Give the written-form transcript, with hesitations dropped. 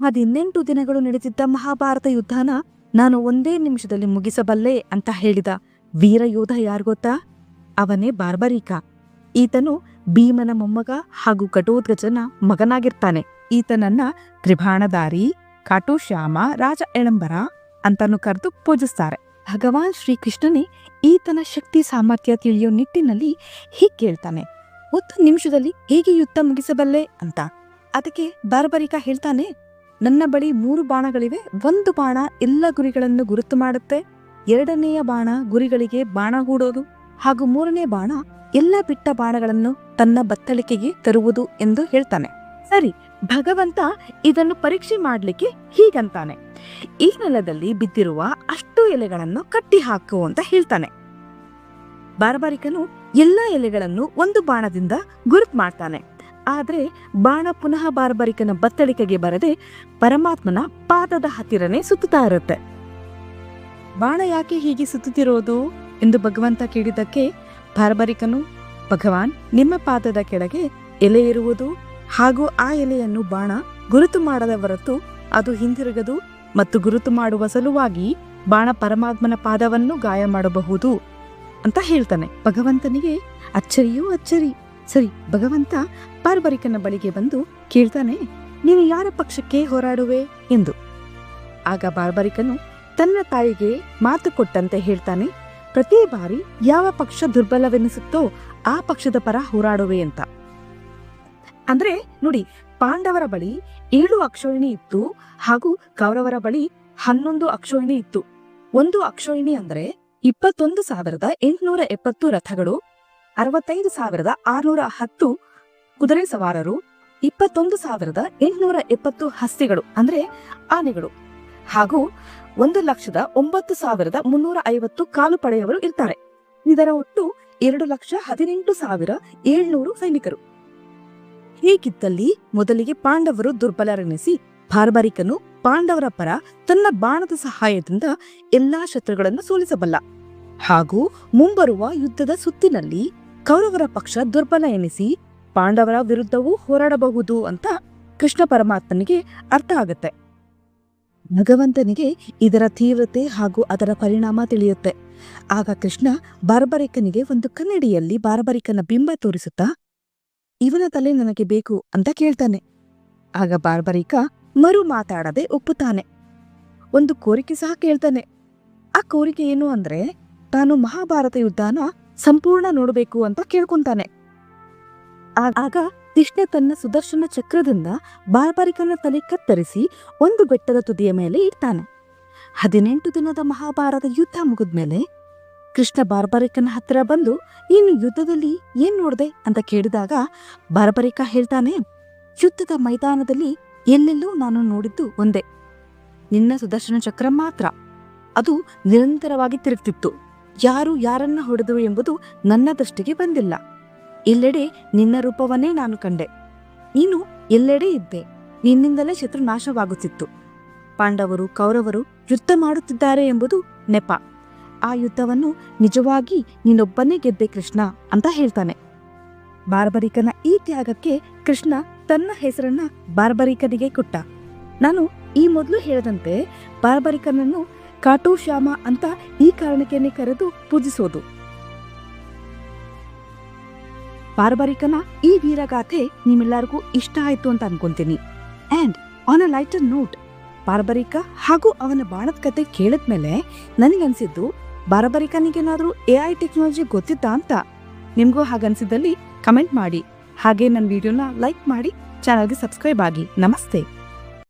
18 ದಿನಗಳು ನಡೆದಿದ್ದ ಮಹಾಭಾರತ ಯುದ್ಧನ ನಾನು ಒಂದೇ ನಿಮಿಷದಲ್ಲಿ ಮುಗಿಸಬಲ್ಲೆ ಅಂತ ಹೇಳಿದ ವೀರ ಯೋಧ ಯಾರು ಗೊತ್ತಾ? ಅವನೇ ಬಾರ್ಬರೀಕ. ಈತನು ಭೀಮನ ಮೊಮ್ಮಗ ಹಾಗೂ ಘಟೋತ್ಕಚನ ಮಗನಾಗಿರ್ತಾನೆ. ಈತನನ್ನ ತ್ರಿಭಾಣಧಾರಿ, ಕಾಟುಶ್ಯಾಮ, ರಾಜ ಎಳಂಬರ ಅಂತಾನು ಕರೆದು ಪೂಜಿಸ್ತಾರೆ. ಭಗವಾನ್ ಶ್ರೀಕೃಷ್ಣನೇ ಈತನ ಶಕ್ತಿ ಸಾಮರ್ಥ್ಯ ತಿಳಿಯೋ ನಿಟ್ಟಿನಲ್ಲಿ ಹೀಗೆ ಕೇಳ್ತಾನೆ, 1 ನಿಮಿಷದಲ್ಲಿ ಹೇಗೆ ಯುದ್ಧ ಮುಗಿಸಬಲ್ಲೆ ಅಂತ. ಅದಕ್ಕೆ ಬಾರ್ಬರೀಕ ಹೇಳ್ತಾನೆ, ನನ್ನ ಬಳಿ 3 ಬಾಣಗಳಿವೆ. 1 ಬಾಣ ಎಲ್ಲ ಗುರಿಗಳನ್ನು ಗುರುತು ಮಾಡುತ್ತೆ, 2ನೆಯ ಬಾಣ ಗುರಿಗಳಿಗೆ ಬಾಣ ಹೂಡೋದು, ಹಾಗೂ 3ನೇ ಬಾಣ ಎಲ್ಲ ಬಿಟ್ಟ ಬಾಣಗಳನ್ನು ತನ್ನ ಬತ್ತಳಿಕೆಗೆ ತರುವುದು ಎಂದು ಹೇಳ್ತಾನೆ. ಸರಿ, ಭಗವಂತ ಇದನ್ನು ಪರೀಕ್ಷೆ ಮಾಡ್ಲಿಕ್ಕೆ ಹೀಗಂತಾನೆ, ಈ ನೆಲದಲ್ಲಿ ಬಿದ್ದಿರುವ ಅಷ್ಟು ಎಲೆಗಳನ್ನು ಕಟ್ಟಿ ಹಾಕು ಅಂತ ಹೇಳ್ತಾನೆ. ಬಾರ್ಬರಿಕನು ಎಲ್ಲ ಎಲೆಗಳನ್ನು 1 ಬಾಣದಿಂದ ಗುರುತು ಮಾಡ್ತಾನೆ. ಆದ್ರೆ ಬಾಣ ಪುನಃ ಬಾರ್ಬರಿಕನ ಬತ್ತಳಿಕೆಗೆ ಬರದೆ ಪರಮಾತ್ಮನ ಪಾದದ ಹತ್ತಿರನೇ ಸುತ್ತುತ್ತಾ ಇರುತ್ತೆ. ಬಾಣ ಯಾಕೆ ಹೀಗೆ ಸುತ್ತುತ್ತಿರೋದು ಎಂದು ಭಗವಂತ ಕೇಳಿದ್ದಕ್ಕೆ ಬಾರ್ಬರಿಕನು, ಭಗವಾನ್, ನಿಮ್ಮ ಪಾದದ ಕೆಳಗೆ ಎಲೆ ಇರುವುದು ಹಾಗೂ ಆ ಎಲೆಯನ್ನು ಬಾಣ ಗುರುತು ಮಾಡದ ಹೊರತು ಅದು ಹಿಂದಿರುಗದು ಮತ್ತು ಗುರುತು ಮಾಡುವ ಸಲುವಾಗಿ ಬಾಣ ಪರಮಾತ್ಮನ ಪಾದವನ್ನು ಗಾಯ ಮಾಡಬಹುದು ಅಂತ ಹೇಳ್ತಾನೆ. ಭಗವಂತನಿಗೆ ಅಚ್ಚರಿಯೂ ಅಚ್ಚರಿ. ಸರಿ, ಭಗವಂತ ಬಾರ್ಬರಿಕನ ಬಳಿಗೆ ಬಂದು ಕೇಳ್ತಾನೆ, ನೀನು ಯಾರ ಪಕ್ಷಕ್ಕೆ ಹೋರಾಡುವೆ ಎಂದು. ಆಗ ಬಾರ್ಬರಿಕನು ತನ್ನ ತಾಯಿಗೆ ಮಾತು ಕೊಟ್ಟಂತೆ ಹೇಳ್ತಾನೆ, ಪ್ರತಿ ಬಾರಿ ಯಾವ ಪಕ್ಷ ದುರ್ಬಲವೆನಿಸುತ್ತೋ ಆ ಪಕ್ಷದ ಪರ ಹೋರಾಡುವೆ ಅಂತ. ಅಂದ್ರೆ ನೋಡಿ, ಪಾಂಡವರ ಬಳಿ 7 ಅಕ್ಷೋಹಿಣಿ ಇತ್ತು ಹಾಗೂ ಕೌರವರ ಬಳಿ 11 ಅಕ್ಷೋಹಿಣಿ ಇತ್ತು. 1 ಅಕ್ಷೋಹಿಣಿ ಅಂದ್ರೆ 21,870 ರಥಗಳು, 65,610 ಕುದುರೆ ಸವಾರರು, 21,870 ಹಸ್ತಿಗಳು ಅಂದ್ರೆ ಆನೆಗಳು, ಹಾಗೂ 1,09,350 ಕಾಲು ಪಡೆಯವರು ಇರ್ತಾರೆ. ಇದರ ಒಟ್ಟು 2,18,700 ಸೈನಿಕರು. ಹೀಗಿದ್ದಲ್ಲಿ ಮೊದಲಿಗೆ ಪಾಂಡವರು ದುರ್ಬಲರೆನಿಸಿ ಬಾರ್ಬರಿಕನು ಪಾಂಡವರ ಪರ ತನ್ನ ಬಾಣದ ಸಹಾಯದಿಂದ ಎಲ್ಲಾ ಶತ್ರುಗಳನ್ನು ಸೋಲಿಸಬಲ್ಲ, ಹಾಗೂ ಮುಂಬರುವ ಯುದ್ಧದ ಸುತ್ತಿನಲ್ಲಿ ಕೌರವರ ಪಕ್ಷ ದುರ್ಬಲ ಎನಿಸಿ ಪಾಂಡವರ ವಿರುದ್ಧವೂ ಹೋರಾಡಬಹುದು ಅಂತ ಕೃಷ್ಣ ಪರಮಾತ್ಮನಿಗೆ ಅರ್ಥ ಆಗತ್ತೆ. ಭಗವಂತನಿಗೆ ಇದರ ತೀವ್ರತೆ ಹಾಗೂ ಅದರ ಪರಿಣಾಮ ತಿಳಿಯುತ್ತೆ. ಆಗ ಕೃಷ್ಣ ಬಾರ್ಬರಿಕನಿಗೆ ಒಂದು ಕನ್ನಡಿಯಲ್ಲಿ ಬಾರ್ಬರಿಕನ ಬಿಂಬ ತೋರಿಸುತ್ತಾ, ಇವನ ತಲೆ ನನಗೆ ಬೇಕು ಅಂತ ಕೇಳ್ತಾನೆ. ಆಗ ಬಾರ್ಬರಿಕ ಮರು ಮಾತಾಡದೆ ಒಪ್ಪುತ್ತಾನೆ. ಒಂದು ಕೋರಿಕೆ ಸಹ ಕೇಳ್ತಾನೆ. ಆ ಕೋರಿಕೆ ಏನು ಅಂದ್ರೆ, ತಾನು ಮಹಾಭಾರತ ಯುದ್ಧನ ಸಂಪೂರ್ಣ ನೋಡಬೇಕು ಅಂತ ಕೇಳ್ಕೊಂತಾನೆ. ಆಗ ಕೃಷ್ಣ ತನ್ನ ಸುದರ್ಶನ ಚಕ್ರದಿಂದ ಬಾರ್ಬರಿಕನ ತಲೆ ಕತ್ತರಿಸಿ ಒಂದು ಬೆಟ್ಟದ ತುದಿಯ ಮೇಲೆ ಇಡ್ತಾನೆ. 18 ದಿನದ ಮಹಾಭಾರತ ಯುದ್ಧ ಮುಗಿದ್ಮೇಲೆ ಕೃಷ್ಣ ಬಾರ್ಬರಿಕನ ಹತ್ತಿರ ಬಂದು, ನೀನು ಯುದ್ಧದಲ್ಲಿ ಏನ್ ನೋಡ್ದೆ ಅಂತ ಕೇಳಿದಾಗ ಬಾರ್ಬರಿಕ ಹೇಳ್ತಾನೆ, ಯುದ್ಧದ ಮೈದಾನದಲ್ಲಿ ಎಲ್ಲೆಲ್ಲೂ ನಾನು ನೋಡಿದ್ದು ಒಂದೇ, ನಿನ್ನ ಸುದರ್ಶನ ಚಕ್ರ ಮಾತ್ರ. ಅದು ನಿರಂತರವಾಗಿ ತಿರುಗ್ತಿತ್ತು. ಯಾರು ಯಾರನ್ನ ಹೊಡೆದರು ಎಂಬುದು ನನ್ನ ದೃಷ್ಟಿಗೆ ಬಂದಿಲ್ಲ. ಎಲ್ಲೆಡೆ ನಿನ್ನ ರೂಪವನ್ನೇ ನಾನು ಕಂಡೆ. ನೀನು ಎಲ್ಲೆಡೆ ಇದ್ದೆ. ನಿನ್ನಿಂದಲೇ ಶತ್ರು ನಾಶವಾಗುತ್ತಿತ್ತು. ಪಾಂಡವರು ಕೌರವರು ಯುದ್ಧ ಮಾಡುತ್ತಿದ್ದಾರೆ ಎಂಬುದು ನೆಪ. ಆ ಯುದ್ಧವನ್ನು ನಿಜವಾಗಿ ನೀನೊಬ್ಬನೇ ಗೆದ್ದೆ ಕೃಷ್ಣ ಅಂತ ಹೇಳ್ತಾನೆ. ಬಾರ್ಬರಿಕನ ಈ ತ್ಯಾಗಕ್ಕೆ ಕೃಷ್ಣ ತನ್ನ ಹೆಸರನ್ನ ಬಾರ್ಬರಿಕನಿಗೆ ಕೊಟ್ಟ. ನಾನು ಈ ಮೊದಲು ಹೇಳದಂತೆ ಬಾರ್ಬರಿಕನನ್ನು ಕಾಟುಶ್ಯಾಮ ಅಂತ ಈ ಕಾರಣಕ್ಕೇನೆ ಕರೆದು ಪೂಜಿಸೋದು. ಬಾರ್ಬರಿಕನ ಈ ವೀರಗಾಥೆ ನಿಮ್ಮೆಲ್ಲರಿಗೂ ಇಷ್ಟ ಆಯ್ತು ಅಂತ ಅನ್ಕೊಂತೀನಿ. And on a lighter note, Barbarika ಹಾಗೂ ಅವನ ಬಾಣದ ಕತೆ ಕೇಳಿದ್ಮೇಲೆ ನನಗನ್ಸಿದ್ದು, ಬಾರ್ಬರಿಕನಿಗೇನಾದ್ರೂ AI ಟೆಕ್ನಾಲಜಿ ಗೊತ್ತಿತ್ತಾ ಅಂತ. ನಿಮ್ಗೂ ಹಾಗನ್ಸಿದ್ದಲ್ಲಿ ಕಮೆಂಟ್ ಮಾಡಿ. ಹಾಗೆ ನನ್ನ ವಿಡಿಯೋನ ಲೈಕ್ ಮಾಡಿ, ಚಾನಲ್ಗೆ ಸಬ್ಸ್ಕ್ರೈಬ್ ಆಗಿ. ನಮಸ್ತೆ.